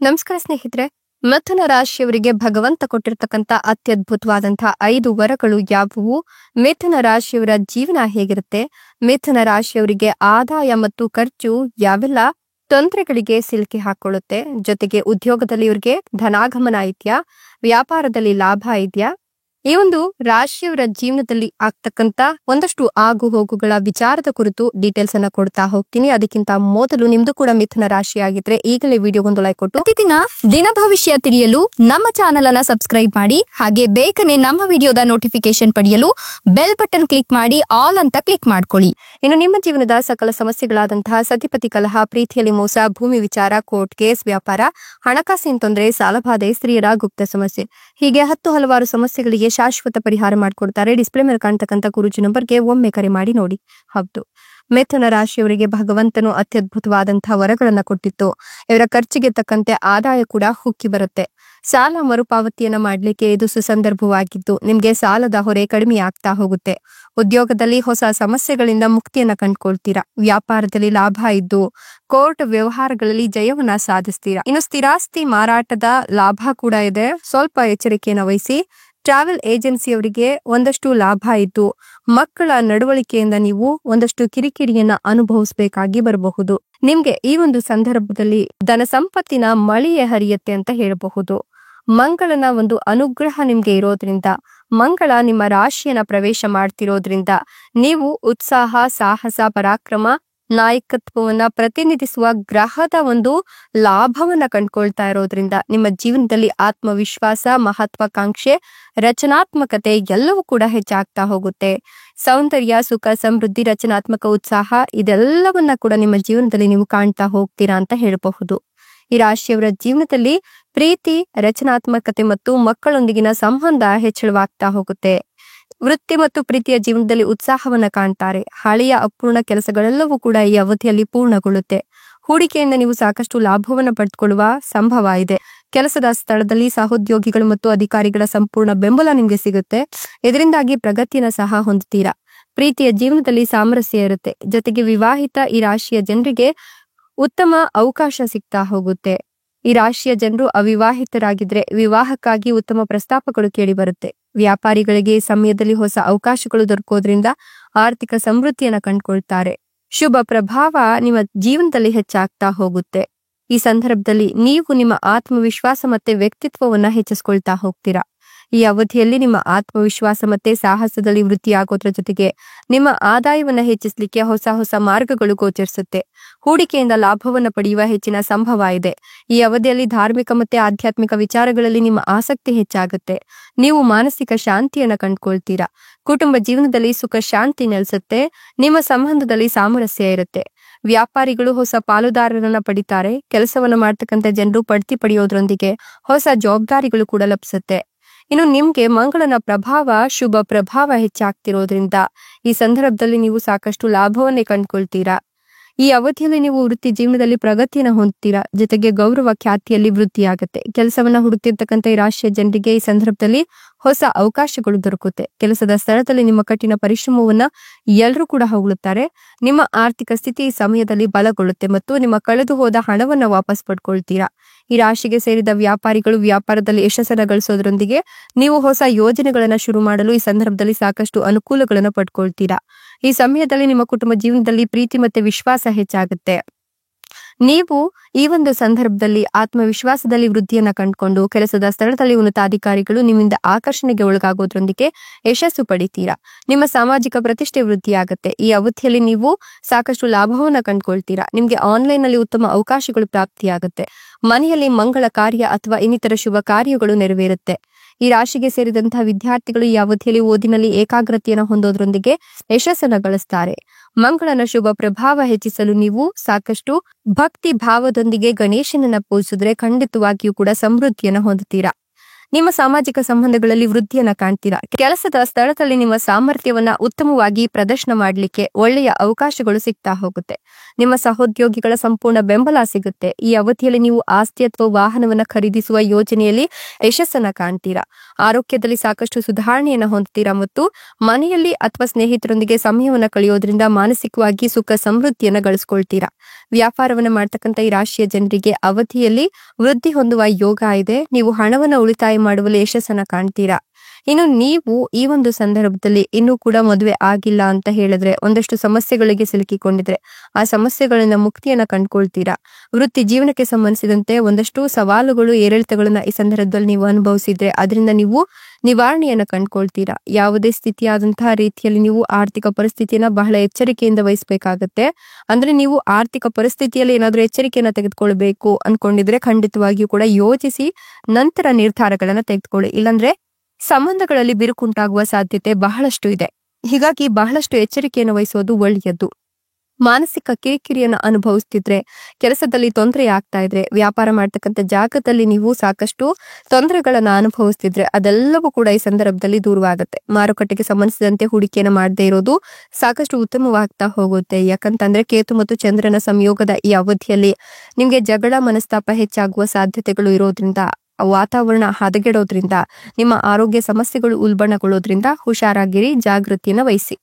ನಮಸ್ಕಾರ ಸ್ನೇಹಿತರೆ. ಮಿಥುನ ರಾಶಿಯವರಿಗೆ ಭಗವಂತ ಕೊಟ್ಟಿರ್ತಕ್ಕಂಥ ಅತ್ಯದ್ಭುತವಾದಂತಹ 5 ವರಗಳು ಯಾವುವು? ಮಿಥುನ ರಾಶಿಯವರ ಜೀವನ ಹೇಗಿರುತ್ತೆ? ಮಿಥುನ ರಾಶಿಯವರಿಗೆ ಆದಾಯ ಮತ್ತು ಖರ್ಚು ಯಾವೆಲ್ಲ ತೊಂದರೆಗಳಿಗೆ ಸಿಲುಕಿ ಹಾಕೊಳ್ಳುತ್ತೆ? ಜೊತೆಗೆ ಉದ್ಯೋಗದಲ್ಲಿ ಇವರಿಗೆ ಧನಾಗಮನ ಇದೆಯಾ? ವ್ಯಾಪಾರದಲ್ಲಿ ಲಾಭ ಇದೆಯಾ? ಈ ಒಂದು ರಾಶಿಯವರ ಜೀವನದಲ್ಲಿ ಆಗ್ತಕ್ಕಂತ ಒಂದಷ್ಟು ಆಗು ಹೋಗುಗಳ ವಿಚಾರದ ಕುರಿತು ಡೀಟೇಲ್ಸ್ ಅನ್ನ ಕೊಡ್ತಾ ಹೋಗ್ತೀನಿ. ಅದಕ್ಕಿಂತ ಮೊದಲು ನಿಮ್ದು ಕೂಡ ಮಿಥುನ ರಾಶಿ ಆಗಿದ್ರೆ ಈಗಲೇ ವಿಡಿಯೋಗೊಂದು ಲೈಕ್ ಕೊಟ್ಟು ಪ್ರತಿದಿನ ದಿನ ಭವಿಷ್ಯ ತಿಳಿಯಲು ನಮ್ಮ ಚಾನೆಲ್ ಅನ್ನ ಸಬ್ಸ್ಕ್ರೈಬ್ ಮಾಡಿ. ಹಾಗೆ ಬೇಗನೆ ನಮ್ಮ ವಿಡಿಯೋದ ನೋಟಿಫಿಕೇಶನ್ ಪಡೆಯಲು ಬೆಲ್ ಬಟನ್ ಕ್ಲಿಕ್ ಮಾಡಿ ಆಲ್ ಅಂತ ಕ್ಲಿಕ್ ಮಾಡ್ಕೊಳ್ಳಿ. ಇನ್ನು ನಿಮ್ಮ ಜೀವನದ ಸಕಲ ಸಮಸ್ಯೆಗಳಾದಂತಹ ಸತಿಪತಿ ಕಲಹ, ಪ್ರೀತಿಯಲ್ಲಿ ಮೋಸ, ಭೂಮಿ ವಿಚಾರ, ಕೋರ್ಟ್ ಕೇಸ್, ವ್ಯಾಪಾರ, ಹಣಕಾಸಿನ ತೊಂದರೆ, ಸಾಲಬಾಧೆ, ಸ್ತ್ರೀಯರ ಗುಪ್ತ ಸಮಸ್ಯೆ, ಹೀಗೆ ಹಲವಾರು ಸಮಸ್ಯೆಗಳಿಗೆ ಶಾಶ್ವತ ಪರಿಹಾರ ಮಾಡಿಕೊಡ್ತಾರೆ. ಡಿಸ್ಪ್ಲೇ ಮೇಲೆ ಕಾಣ್ತಕ್ಕಂಥ ಗುರುಜಿ ನಂಬರ್ಗೆ ಒಮ್ಮೆ ಕರೆ ಮಾಡಿ ನೋಡಿ. ಹೌದು, ಮಿಥುನ ರಾಶಿಯವರಿಗೆ ಭಗವಂತನು ಅತ್ಯದ್ಭುತವಾದಂತಹ ವರಗಳನ್ನ ಕೊಟ್ಟಿತ್ತು. ಇವರ ಖರ್ಚಿಗೆ ತಕ್ಕಂತೆ ಆದಾಯ ಕೂಡ ಹುಕ್ಕಿ ಬರುತ್ತೆ. ಸಾಲ ಮರುಪಾವತಿಯನ್ನ ಮಾಡ್ಲಿಕ್ಕೆ ಇದು ಸುಸಂದರ್ಭವಾಗಿದ್ದು ನಿಮ್ಗೆ ಸಾಲದ ಹೊರೆ ಕಡಿಮೆ ಆಗ್ತಾ ಹೋಗುತ್ತೆ. ಉದ್ಯೋಗದಲ್ಲಿ ಹೊಸ ಸಮಸ್ಯೆಗಳಿಂದ ಮುಕ್ತಿಯನ್ನ ಕಂಡುಕೊಳ್ತೀರಾ. ವ್ಯಾಪಾರದಲ್ಲಿ ಲಾಭ ಇದ್ದು ಕೋರ್ಟ್ ವ್ಯವಹಾರಗಳಲ್ಲಿ ಜಯವನ್ನ ಸಾಧಿಸ್ತೀರಾ. ಇನ್ನು ಸ್ಥಿರಾಸ್ತಿ ಮಾರಾಟದ ಲಾಭ ಕೂಡ ಇದೆ, ಸ್ವಲ್ಪ ಎಚ್ಚರಿಕೆಯನ್ನು ವಹಿಸಿ. ಟ್ರಾವೆಲ್ ಏಜೆನ್ಸಿಯವರಿಗೆ ಒಂದಷ್ಟು ಲಾಭ ಇದ್ದು ಮಕ್ಕಳ ನಡವಳಿಕೆಯಿಂದ ನೀವು ಒಂದಷ್ಟು ಕಿರಿಕಿರಿಯನ್ನ ಅನುಭವಿಸಬೇಕಾಗಿ ಬರಬಹುದು. ನಿಮ್ಗೆ ಈ ಒಂದು ಸಂದರ್ಭದಲ್ಲಿ ಧನ ಸಂಪತ್ತಿನ ಮಳೆಯೇ ಹರಿಯತ್ತೆ ಅಂತ ಹೇಳಬಹುದು. ಮಂಗಳನ ಒಂದು ಅನುಗ್ರಹ ನಿಮ್ಗೆ ಇರೋದ್ರಿಂದ, ಮಂಗಳ ನಿಮ್ಮ ರಾಶಿಯನ್ನ ಪ್ರವೇಶ ಮಾಡ್ತಿರೋದ್ರಿಂದ ನೀವು ಉತ್ಸಾಹ, ಸಾಹಸ, ಪರಾಕ್ರಮ, ನಾಯಕತ್ವವನ್ನ ಪ್ರತಿನಿಧಿಸುವ ಗ್ರಹದ ಒಂದು ಲಾಭವನ್ನ ಕಂಡುಕೊಳ್ತಾ ಇರೋದ್ರಿಂದ ನಿಮ್ಮ ಜೀವನದಲ್ಲಿ ಆತ್ಮವಿಶ್ವಾಸ, ಮಹತ್ವಾಕಾಂಕ್ಷೆ, ರಚನಾತ್ಮಕತೆ ಎಲ್ಲವೂ ಕೂಡ ಹೆಚ್ಚಾಗ್ತಾ ಹೋಗುತ್ತೆ. ಸೌಂದರ್ಯ, ಸುಖ, ಸಮೃದ್ಧಿ, ರಚನಾತ್ಮಕ ಉತ್ಸಾಹ ಇದೆಲ್ಲವನ್ನ ಕೂಡ ನಿಮ್ಮ ಜೀವನದಲ್ಲಿ ನೀವು ಕಾಣ್ತಾ ಹೋಗ್ತೀರಾ ಅಂತ ಹೇಳಬಹುದು. ಈ ರಾಶಿಯವರ ಜೀವನದಲ್ಲಿ ಪ್ರೀತಿ, ರಚನಾತ್ಮಕತೆ ಮತ್ತು ಮಕ್ಕಳೊಂದಿಗಿನ ಸಂಬಂಧ ಹೆಚ್ಚಳವಾಗ್ತಾ ಹೋಗುತ್ತೆ. ವೃತ್ತಿ ಮತ್ತು ಪ್ರೀತಿಯ ಜೀವನದಲ್ಲಿ ಉತ್ಸಾಹವನ್ನ ಕಾಣ್ತಾರೆ. ಹಳೆಯ ಅಪೂರ್ಣ ಕೆಲಸಗಳೆಲ್ಲವೂ ಕೂಡ ಈ ಅವಧಿಯಲ್ಲಿ ಪೂರ್ಣಗೊಳ್ಳುತ್ತೆ. ಹೂಡಿಕೆಯಿಂದ ನೀವು ಸಾಕಷ್ಟು ಲಾಭವನ್ನ ಪಡೆದುಕೊಳ್ಳುವ ಸಂಭವ ಇದೆ. ಕೆಲಸದ ಸ್ಥಳದಲ್ಲಿ ಸಹೋದ್ಯೋಗಿಗಳು ಮತ್ತು ಅಧಿಕಾರಿಗಳ ಸಂಪೂರ್ಣ ಬೆಂಬಲ ನಿಮ್ಗೆ ಸಿಗುತ್ತೆ. ಇದರಿಂದಾಗಿ ಪ್ರಗತಿಯನ್ನ ಸಹ ಹೊಂದುತ್ತೀರಾ. ಪ್ರೀತಿಯ ಜೀವನದಲ್ಲಿ ಸಾಮರಸ್ಯ ಇರುತ್ತೆ. ಜೊತೆಗೆ ವಿವಾಹಿತ ಈ ರಾಶಿಯ ಜನರಿಗೆ ಉತ್ತಮ ಅವಕಾಶ ಸಿಗ್ತಾ ಹೋಗುತ್ತೆ. ಈ ರಾಶಿಯ ಜನರು ಅವಿವಾಹಿತರಾಗಿದ್ರೆ ವಿವಾಹಕ್ಕಾಗಿ ಉತ್ತಮ ಪ್ರಸ್ತಾಪಗಳು ಕೇಳಿ ಬರುತ್ತೆ. ವ್ಯಾಪಾರಿಗಳಿಗೆ ಈ ಸಮಯದಲ್ಲಿ ಹೊಸ ಅವಕಾಶಗಳು ದೊರಕೋದ್ರಿಂದ ಆರ್ಥಿಕ ಸಮೃದ್ಧಿಯನ್ನ ಕಂಡುಕೊಳ್ತಾರೆ. ಶುಭ ಪ್ರಭಾವ ನಿಮ್ಮ ಜೀವನದಲ್ಲಿ ಹೆಚ್ಚಾಗ್ತಾ ಹೋಗುತ್ತೆ. ಈ ಸಂದರ್ಭದಲ್ಲಿ ನೀವು ನಿಮ್ಮ ಆತ್ಮವಿಶ್ವಾಸ ಮತ್ತೆ ವ್ಯಕ್ತಿತ್ವವನ್ನ ಹೆಚ್ಚಿಸ್ಕೊಳ್ತಾ ಹೋಗ್ತೀರಾ. ಈ ಅವಧಿಯಲ್ಲಿ ನಿಮ್ಮ ಆತ್ಮವಿಶ್ವಾಸ ಮತ್ತೆ ಸಾಹಸದಲ್ಲಿ ವೃದ್ಧಿಯಾಗೋದ್ರ ಜೊತೆಗೆ ನಿಮ್ಮ ಆದಾಯವನ್ನ ಹೆಚ್ಚಿಸಲಿಕ್ಕೆ ಹೊಸ ಮಾರ್ಗಗಳು ಗೋಚರಿಸುತ್ತೆ. ಹೂಡಿಕೆಯಿಂದ ಲಾಭವನ್ನ ಪಡೆಯುವ ಹೆಚ್ಚಿನ ಸಂಭವ ಇದೆ. ಈ ಅವಧಿಯಲ್ಲಿ ಧಾರ್ಮಿಕ ಮತ್ತೆ ಆಧ್ಯಾತ್ಮಿಕ ವಿಚಾರಗಳಲ್ಲಿ ನಿಮ್ಮ ಆಸಕ್ತಿ ಹೆಚ್ಚಾಗುತ್ತೆ. ನೀವು ಮಾನಸಿಕ ಶಾಂತಿಯನ್ನ ಕಂಡುಕೊಳ್ತೀರಾ. ಕುಟುಂಬ ಜೀವನದಲ್ಲಿ ಸುಖ ಶಾಂತಿ ನೆಲೆಸುತ್ತೆ. ನಿಮ್ಮ ಸಂಬಂಧದಲ್ಲಿ ಸಾಮರಸ್ಯ ಇರುತ್ತೆ. ವ್ಯಾಪಾರಿಗಳು ಹೊಸ ಪಾಲುದಾರರನ್ನ ಪಡಿತಾರೆ. ಕೆಲಸವನ್ನ ಮಾಡ್ತಕ್ಕಂಥ ಜನರು ಬಡ್ತಿ ಪಡೆಯೋದ್ರೊಂದಿಗೆ ಹೊಸ ಜವಾಬ್ದಾರಿಗಳು ಕೂಡ ಲಭಿಸುತ್ತೆ. ಇನ್ನು ನಿಮ್ಗೆ ಮಂಗಳನ ಪ್ರಭಾವ, ಶುಭ ಪ್ರಭಾವ ಹೆಚ್ಚಾಗ್ತಿರೋದ್ರಿಂದ ಈ ಸಂದರ್ಭದಲ್ಲಿ ನೀವು ಸಾಕಷ್ಟು ಲಾಭವನ್ನೇ ಕಂಡುಕೊಳ್ತೀರಾ. ಈ ಅವಧಿಯಲ್ಲಿ ನೀವು ವೃತ್ತಿ ಜೀವನದಲ್ಲಿ ಪ್ರಗತಿಯನ್ನ ಹೊಂದ್ತೀರಾ. ಜೊತೆಗೆ ಗೌರವ, ಖ್ಯಾತಿಯಲ್ಲಿ ವೃದ್ಧಿಯಾಗುತ್ತೆ. ಕೆಲಸವನ್ನ ಹುಡುಕ್ತಿರ್ತಕ್ಕಂಥ ಈ ರಾಶಿಯ ಜನರಿಗೆ ಈ ಸಂದರ್ಭದಲ್ಲಿ ಹೊಸ ಅವಕಾಶಗಳು ದೊರಕುತ್ತೆ. ಕೆಲಸದ ಸ್ಥಳದಲ್ಲಿ ನಿಮ್ಮ ಕಠಿಣ ಪರಿಶ್ರಮವನ್ನ ಎಲ್ಲರೂ ಕೂಡ ಹೊಗಳುತ್ತಾರೆ. ನಿಮ್ಮ ಆರ್ಥಿಕ ಸ್ಥಿತಿ ಈ ಸಮಯದಲ್ಲಿ ಬಲಗೊಳ್ಳುತ್ತೆ ಮತ್ತು ನಿಮ್ಮ ಕಳೆದು ಹೋದ ಹಣವನ್ನ ವಾಪಸ್ ಪಡ್ಕೊಳ್ತೀರಾ. ಈ ರಾಶಿಗೆ ಸೇರಿದ ವ್ಯಾಪಾರಿಗಳು ವ್ಯಾಪಾರದಲ್ಲಿ ಯಶಸ್ಸನ್ನ ಗಳಿಸೋದ್ರೊಂದಿಗೆ ನೀವು ಹೊಸ ಯೋಜನೆಗಳನ್ನ ಶುರು ಮಾಡಲು ಈ ಸಂದರ್ಭದಲ್ಲಿ ಸಾಕಷ್ಟು ಅನುಕೂಲಗಳನ್ನ ಪಡ್ಕೊಳ್ತೀರಾ. ಈ ಸಮಯದಲ್ಲಿ ನಿಮ್ಮ ಕುಟುಂಬ ಜೀವನದಲ್ಲಿ ಪ್ರೀತಿ ಮತ್ತೆ ವಿಶ್ವಾಸ ಹೆಚ್ಚಾಗುತ್ತೆ. ನೀವು ಈ ಒಂದು ಸಂದರ್ಭದಲ್ಲಿ ಆತ್ಮವಿಶ್ವಾಸದಲ್ಲಿ ವೃದ್ಧಿಯನ್ನ ಕಂಡುಕೊಂಡು ಕೆಲಸದ ಸ್ಥಳದಲ್ಲಿ ಉನ್ನತಾಧಿಕಾರಿಗಳು ನಿಮ್ಮಿಂದ ಆಕರ್ಷಣೆಗೆ ಒಳಗಾಗೋದ್ರೊಂದಿಗೆ ಯಶಸ್ಸು ಪಡಿತೀರಾ. ನಿಮ್ಮ ಸಾಮಾಜಿಕ ಪ್ರತಿಷ್ಠೆ ವೃದ್ಧಿಯಾಗುತ್ತೆ. ಈ ಅವಧಿಯಲ್ಲಿ ನೀವು ಸಾಕಷ್ಟು ಲಾಭವನ್ನ ಕಂಡುಕೊಳ್ತೀರಾ. ನಿಮ್ಗೆ ಆನ್ಲೈನ್ ನಲ್ಲಿ ಉತ್ತಮ ಅವಕಾಶಗಳು ಪ್ರಾಪ್ತಿಯಾಗುತ್ತೆ. ಮನೆಯಲ್ಲಿ ಮಂಗಳ ಕಾರ್ಯ ಅಥವಾ ಇನ್ನಿತರ ಶುಭ ಕಾರ್ಯಗಳು ನೆರವೇರುತ್ತೆ. ಈ ರಾಶಿಗೆ ಸೇರಿದಂತಹ ವಿದ್ಯಾರ್ಥಿಗಳು ಈ ಅವಧಿಯಲ್ಲಿ ಓದಿನಲ್ಲಿ ಏಕಾಗ್ರತೆಯನ್ನು ಹೊಂದೋದ್ರೊಂದಿಗೆ ಯಶಸ್ಸನ್ನ ಗಳಿಸ್ತಾರೆ. ಮಂಗಳನ ಶುಭ ಪ್ರಭಾವ ಹೆಚ್ಚಿಸಲು ನೀವು ಸಾಕಷ್ಟು ಭಕ್ತಿ ಭಾವದೊಂದಿಗೆ ಗಣೇಶನನ್ನ ಪೂಜಿಸಿದ್ರೆ ಖಂಡಿತವಾಗಿಯೂ ಕೂಡ ಸಮೃದ್ಧಿಯನ್ನ ಹೊಂದುತ್ತೀರಾ. ನಿಮ್ಮ ಸಾಮಾಜಿಕ ಸಂಬಂಧಗಳಲ್ಲಿ ವೃದ್ಧಿಯನ್ನ ಕಾಣ್ತೀರಾ. ಕೆಲಸದ ಸ್ಥಳದಲ್ಲಿ ನಿಮ್ಮ ಸಾಮರ್ಥ್ಯವನ್ನ ಉತ್ತಮವಾಗಿ ಪ್ರದರ್ಶನ ಮಾಡಲಿಕ್ಕೆ ಒಳ್ಳೆಯ ಅವಕಾಶಗಳು ಸಿಗ್ತಾ ಹೋಗುತ್ತೆ. ನಿಮ್ಮ ಸಹೋದ್ಯೋಗಿಗಳ ಸಂಪೂರ್ಣ ಬೆಂಬಲ ಸಿಗುತ್ತೆ. ಈ ಅವಧಿಯಲ್ಲಿ ನೀವು ಆಸ್ತಿ ಅಥವಾ ವಾಹನವನ್ನ ಖರೀದಿಸುವ ಯೋಜನೆಯಲ್ಲಿ ಯಶಸ್ಸನ್ನ ಕಾಣ್ತೀರಾ. ಆರೋಗ್ಯದಲ್ಲಿ ಸಾಕಷ್ಟು ಸುಧಾರಣೆಯನ್ನ ಹೊಂದ್ತೀರಾ ಮತ್ತು ಮನೆಯಲ್ಲಿ ಅಥವಾ ಸ್ನೇಹಿತರೊಂದಿಗೆ ಸಮಯವನ್ನ ಕಳೆಯೋದ್ರಿಂದ ಮಾನಸಿಕವಾಗಿ ಸುಖ ಸಮೃದ್ಧಿಯನ್ನ ಗಳಿಸ್ಕೊಳ್ತೀರಾ. ವ್ಯಾಪಾರವನ್ನ ಮಾಡ್ತಕ್ಕಂಥ ಈ ರಾಶಿಯ ಜನರಿಗೆ ಅವಧಿಯಲ್ಲಿ ವೃದ್ಧಿ ಹೊಂದುವ ಯೋಗ ಇದೆ. ನೀವು ಹಣವನ್ನ ಉಳಿತಾಯ ಮಾಡುವಲ್ಲಿ ಯಶಸ್ಸನ್ನ ಕಾಣ್ತೀರಾ. ಇನ್ನು ನೀವು ಈ ಒಂದು ಸಂದರ್ಭದಲ್ಲಿ ಇನ್ನೂ ಕೂಡ ಮದುವೆ ಆಗಿಲ್ಲ ಅಂತ ಹೇಳಿದ್ರೆ, ಒಂದಷ್ಟು ಸಮಸ್ಯೆಗಳಿಗೆ ಸಿಲುಕಿಕೊಂಡಿದ್ರೆ ಆ ಸಮಸ್ಯೆಗಳಿಂದ ಮುಕ್ತಿಯನ್ನ ಕಂಡುಕೊಳ್ತೀರಾ. ವೃತ್ತಿ ಜೀವನಕ್ಕೆ ಸಂಬಂಧಿಸಿದಂತೆ ಒಂದಷ್ಟು ಸವಾಲುಗಳು ಏರಿಳಿತಗಳನ್ನ ಈ ಸಂದರ್ಭದಲ್ಲಿ ನೀವು ಅನುಭವಿಸಿದ್ರೆ ಅದರಿಂದ ನೀವು ನಿವಾರಣೆಯನ್ನ ಕಂಡುಕೊಳ್ತೀರಾ. ಯಾವುದೇ ಸ್ಥಿತಿಯಾದಂತಹ ರೀತಿಯಲ್ಲಿ ನೀವು ಆರ್ಥಿಕ ಪರಿಸ್ಥಿತಿಯನ್ನ ಬಹಳ ಎಚ್ಚರಿಕೆಯಿಂದ ವಹಿಸಬೇಕಾಗತ್ತೆ. ಅಂದ್ರೆ ನೀವು ಆರ್ಥಿಕ ಪರಿಸ್ಥಿತಿಯಲ್ಲಿ ಏನಾದ್ರೂ ಎಚ್ಚರಿಕೆಯನ್ನ ತೆಗೆದುಕೊಳ್ಬೇಕು ಅನ್ಕೊಂಡಿದ್ರೆ ಖಂಡಿತವಾಗಿಯೂ ಕೂಡ ಯೋಚಿಸಿ ನಂತರ ನಿರ್ಧಾರಗಳನ್ನ ತೆಗೆದುಕೊಳ್ಳಿ. ಇಲ್ಲಾಂದ್ರೆ ಸಂಬಂಧಗಳಲ್ಲಿ ಬಿರುಕುಂಟಾಗುವ ಸಾಧ್ಯತೆ ಬಹಳಷ್ಟು ಇದೆ. ಹೀಗಾಗಿ ಬಹಳಷ್ಟು ಎಚ್ಚರಿಕೆಯನ್ನು ವಹಿಸೋದು ಒಳ್ಳೆಯದು. ಮಾನಸಿಕ ಕಿರಿಕಿರಿಯನ್ನು ಅನುಭವಿಸ್ತಿದ್ರೆ, ಕೆಲಸದಲ್ಲಿ ತೊಂದರೆ ಆಗ್ತಾ ಇದ್ರೆ, ವ್ಯಾಪಾರ ಮಾಡ್ತಕ್ಕಂಥ ಜಾಗದಲ್ಲಿ ನೀವು ಸಾಕಷ್ಟು ತೊಂದರೆಗಳನ್ನ ಅನುಭವಿಸ್ತಿದ್ರೆ ಅದೆಲ್ಲವೂ ಕೂಡ ಈ ಸಂದರ್ಭದಲ್ಲಿ ದೂರವಾಗುತ್ತೆ. ಮಾರುಕಟ್ಟೆಗೆ ಸಂಬಂಧಿಸಿದಂತೆ ಹೂಡಿಕೆಯನ್ನು ಮಾಡದೇ ಇರೋದು ಸಾಕಷ್ಟು ಉತ್ತಮವಾಗ್ತಾ ಹೋಗುತ್ತೆ. ಯಾಕಂತಂದ್ರೆ ಕೇತು ಮತ್ತು ಚಂದ್ರನ ಸಂಯೋಗದ ಈ ಅವಧಿಯಲ್ಲಿ ನಿಮ್ಗೆ ಜಗಳ ಮನಸ್ತಾಪ ಹೆಚ್ಚಾಗುವ ಸಾಧ್ಯತೆಗಳು ಇರೋದ್ರಿಂದ, ವಾತಾವರಣ ಹದಗೆಡೋದ್ರಿಂದ, ನಿಮ್ಮ ಆರೋಗ್ಯ ಸಮಸ್ಯೆಗಳು ಉಲ್ಬಣಗೊಳ್ಳೋದ್ರಿಂದ ಹುಷಾರಾಗಿರಿ, ಜಾಗೃತಿಯನ್ನ ವಹಿಸಿ.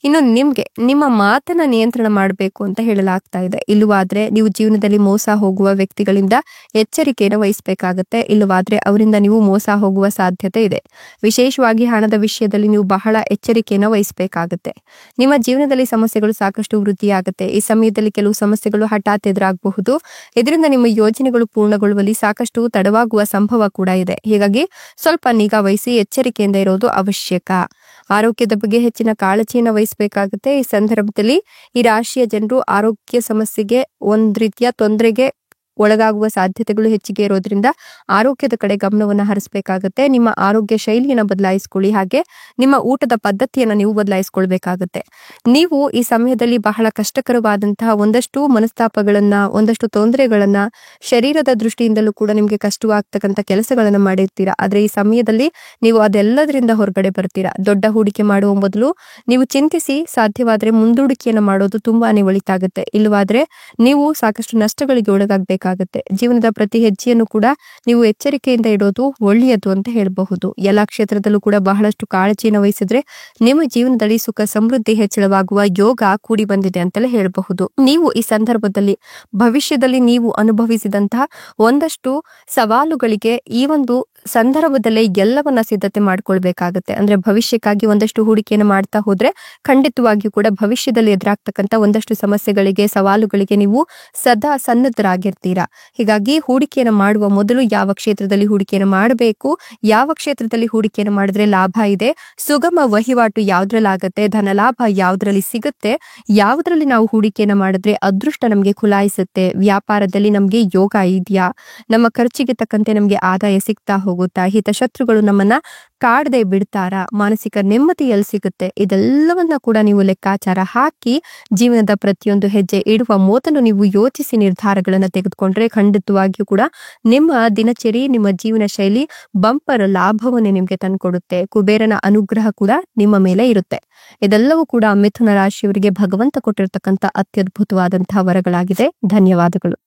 ಇನ್ನು ನಿಮ್ಗೆ ನಿಮ್ಮ ಮಾತನ್ನ ನಿಯಂತ್ರಣ ಮಾಡಬೇಕು ಅಂತ ಹೇಳಲಾಗ್ತಾ ಇದೆ. ಇಲ್ಲವಾದ್ರೆ ನೀವು ಜೀವನದಲ್ಲಿ ಮೋಸ ಹೋಗುವ ವ್ಯಕ್ತಿಗಳಿಂದ ಎಚ್ಚರಿಕೆಯನ್ನು ವಹಿಸಬೇಕಾಗತ್ತೆ. ಇಲ್ಲವಾದ್ರೆ ಅವರಿಂದ ನೀವು ಮೋಸ ಹೋಗುವ ಸಾಧ್ಯತೆ ಇದೆ. ವಿಶೇಷವಾಗಿ ಹಣದ ವಿಷಯದಲ್ಲಿ ನೀವು ಬಹಳ ಎಚ್ಚರಿಕೆಯನ್ನು ವಹಿಸಬೇಕಾಗತ್ತೆ. ನಿಮ್ಮ ಜೀವನದಲ್ಲಿ ಸಮಸ್ಯೆಗಳು ಸಾಕಷ್ಟು ವೃದ್ಧಿಯಾಗುತ್ತೆ. ಈ ಸಮಯದಲ್ಲಿ ಕೆಲವು ಸಮಸ್ಯೆಗಳು ಹಠಾತ್ ಎದುರಾಗಬಹುದು. ಇದರಿಂದ ನಿಮ್ಮ ಯೋಜನೆಗಳು ಪೂರ್ಣಗೊಳ್ಳುವಲ್ಲಿ ಸಾಕಷ್ಟು ತಡವಾಗುವ ಸಂಭವ ಕೂಡ ಇದೆ. ಹೀಗಾಗಿ ಸ್ವಲ್ಪ ನಿಗಾ ವಹಿಸಿ ಎಚ್ಚರಿಕೆಯಿಂದ ಇರೋದು ಅವಶ್ಯಕ. ಆರೋಗ್ಯದ ಬಗ್ಗೆ ಹೆಚ್ಚಿನ ಕಾಳಜಿಯನ್ನು ವಹಿಸಬೇಕಾಗುತ್ತೆ. ಈ ಸಂದರ್ಭದಲ್ಲಿ ಈ ರಾಶಿಯ ಜನರು ಆರೋಗ್ಯ ಸಮಸ್ಯೆಗೆ ಒಂದ್ ರೀತಿಯ ತೊಂದರೆಗೆ ಒಳಗಾಗುವ ಸಾಧ್ಯತೆಗಳು ಹೆಚ್ಚಿಗೆ ಇರೋದ್ರಿಂದ ಆರೋಗ್ಯದ ಕಡೆ ಗಮನವನ್ನು ಹರಿಸಬೇಕಾಗುತ್ತೆ. ನಿಮ್ಮ ಆರೋಗ್ಯ ಶೈಲಿಯನ್ನು ಬದಲಾಯಿಸ್ಕೊಳ್ಳಿ. ಹಾಗೆ ನಿಮ್ಮ ಊಟದ ಪದ್ಧತಿಯನ್ನು ನೀವು ಬದಲಾಯಿಸ್ಕೊಳ್ಬೇಕಾಗುತ್ತೆ. ನೀವು ಈ ಸಮಯದಲ್ಲಿ ಬಹಳ ಕಷ್ಟಕರವಾದಂತಹ ಒಂದಷ್ಟು ಮನಸ್ತಾಪಗಳನ್ನ, ಒಂದಷ್ಟು ತೊಂದರೆಗಳನ್ನ, ಶರೀರದ ದೃಷ್ಟಿಯಿಂದಲೂ ಕೂಡ ನಿಮ್ಗೆ ಕಷ್ಟವಾಗ್ತಕ್ಕಂಥ ಕೆಲಸಗಳನ್ನ ಮಾಡಿರ್ತೀರಾ. ಆದ್ರೆ ಈ ಸಮಯದಲ್ಲಿ ನೀವು ಅದೆಲ್ಲದರಿಂದ ಹೊರಗಡೆ ಬರ್ತೀರಾ. ದೊಡ್ಡ ಹೂಡಿಕೆ ಮಾಡುವ ಮೊದಲು ನೀವು ಚಿಂತಿಸಿ ಸಾಧ್ಯವಾದ್ರೆ ಮುಂದೂಡಿಕೆಯನ್ನು ಮಾಡೋದು ತುಂಬಾನೇ ಒಳಿತಾಗುತ್ತೆ. ಇಲ್ಲವಾದ್ರೆ ನೀವು ಸಾಕಷ್ಟು ನಷ್ಟಗಳಿಗೆ ಒಳಗಾಗಬೇಕಾಗುತ್ತೆ. ಜೀವನದ ಪ್ರತಿ ಹೆಜ್ಜೆಯನ್ನು ಕೂಡ ನೀವು ಎಚ್ಚರಿಕೆಯಿಂದ ಇಡೋದು ಒಳ್ಳೆಯದು ಅಂತ ಹೇಳಬಹುದು. ಎಲ್ಲಾ ಕ್ಷೇತ್ರದಲ್ಲೂ ಕೂಡ ಬಹಳಷ್ಟು ಕಾಳಜಿಯನ್ನು ವಹಿಸಿದ್ರೆ ನಿಮ್ಮ ಜೀವನದಲ್ಲಿ ಸುಖ ಸಮೃದ್ಧಿ ಹೆಚ್ಚಳವಾಗುವ ಯೋಗ ಕೂಡಿ ಬಂದಿದೆ ಅಂತಲೇ ಹೇಳಬಹುದು. ನೀವು ಈ ಸಂದರ್ಭದಲ್ಲಿ ಭವಿಷ್ಯದಲ್ಲಿ ನೀವು ಅನುಭವಿಸಿದಂತಹ ಒಂದಷ್ಟು ಸವಾಲುಗಳಿಗೆ ಈ ಒಂದು ಸಂದರ್ಭದಲ್ಲೇ ಎಲ್ಲವನ್ನ ಸಿದ್ಧತೆ ಮಾಡ್ಕೊಳ್ಬೇಕಾಗತ್ತೆ. ಅಂದ್ರೆ ಭವಿಷ್ಯಕ್ಕಾಗಿ ಒಂದಷ್ಟು ಹೂಡಿಕೆಯನ್ನು ಮಾಡ್ತಾ ಹೋದ್ರೆ ಖಂಡಿತವಾಗಿಯೂ ಕೂಡ ಭವಿಷ್ಯದಲ್ಲಿ ಎದುರಾಗ್ತಕ್ಕಂಥ ಒಂದಷ್ಟು ಸಮಸ್ಯೆಗಳಿಗೆ, ಸವಾಲುಗಳಿಗೆ ನೀವು ಸದಾ ಸನ್ನದ್ಧರಾಗಿರ್ತೀರಾ. ಹೀಗಾಗಿ ಹೂಡಿಕೆಯನ್ನು ಮಾಡುವ ಮೊದಲು ಯಾವ ಕ್ಷೇತ್ರದಲ್ಲಿ ಹೂಡಿಕೆಯನ್ನು ಮಾಡಬೇಕು, ಯಾವ ಕ್ಷೇತ್ರದಲ್ಲಿ ಹೂಡಿಕೆಯನ್ನು ಮಾಡಿದ್ರೆ ಲಾಭ ಇದೆ, ಸುಗಮ ವಹಿವಾಟು ಯಾವ್ದ್ರಲ್ಲಾಗತ್ತೆ, ಧನ ಲಾಭ ಯಾವ್ದ್ರಲ್ಲಿ ಸಿಗುತ್ತೆ, ಯಾವ್ದ್ರಲ್ಲಿ ನಾವು ಹೂಡಿಕೆಯನ್ನು ಮಾಡಿದ್ರೆ ಅದೃಷ್ಟ ನಮ್ಗೆ ಖುಲಾಯಿಸುತ್ತೆ, ವ್ಯಾಪಾರದಲ್ಲಿ ನಮ್ಗೆ ಯೋಗ ಇದೆಯಾ, ನಮ್ಮ ಖರ್ಚಿಗೆ ತಕ್ಕಂತೆ ನಮ್ಗೆ ಆದಾಯ ಸಿಗ್ತಾ ಹೋಗುತ್ತಾ, ಹಿತಶತ್ರುಗಳು ನಮ್ಮನ್ನ ಕಾಡದೆ ಬಿಡ್ತಾರಾ, ಮಾನಸಿಕ ನೆಮ್ಮದಿ ಎಲ್ಲಿ ಸಿಗುತ್ತೆ, ಇದೆಲ್ಲವನ್ನ ಕೂಡ ನೀವು ಲೆಕ್ಕಾಚಾರ ಹಾಕಿ ಜೀವನದ ಪ್ರತಿಯೊಂದು ಹೆಜ್ಜೆ ಇಡುವ ಮೊದಲು ನೀವು ಯೋಚಿಸಿ ನಿರ್ಧಾರಗಳನ್ನ ತೆಗೆದುಕೊಂಡ್ರೆ ಖಂಡಿತವಾಗಿಯೂ ಕೂಡ ನಿಮ್ಮ ದಿನಚರಿ, ನಿಮ್ಮ ಜೀವನ ಶೈಲಿ ಬಂಪರ್ ಲಾಭವನ್ನೇ ನಿಮ್ಗೆ ತಂದುಕೊಡುತ್ತೆ. ಕುಬೇರನ ಅನುಗ್ರಹ ಕೂಡ ನಿಮ್ಮ ಮೇಲೆ ಇರುತ್ತೆ. ಇದೆಲ್ಲವೂ ಕೂಡ ಮಿಥುನ ರಾಶಿಯವರಿಗೆ ಭಗವಂತ ಕೊಟ್ಟಿರ್ತಕ್ಕಂಥ ಅತ್ಯದ್ಭುತವಾದಂತಹ ವರಗಳಾಗಿದೆ. ಧನ್ಯವಾದಗಳು.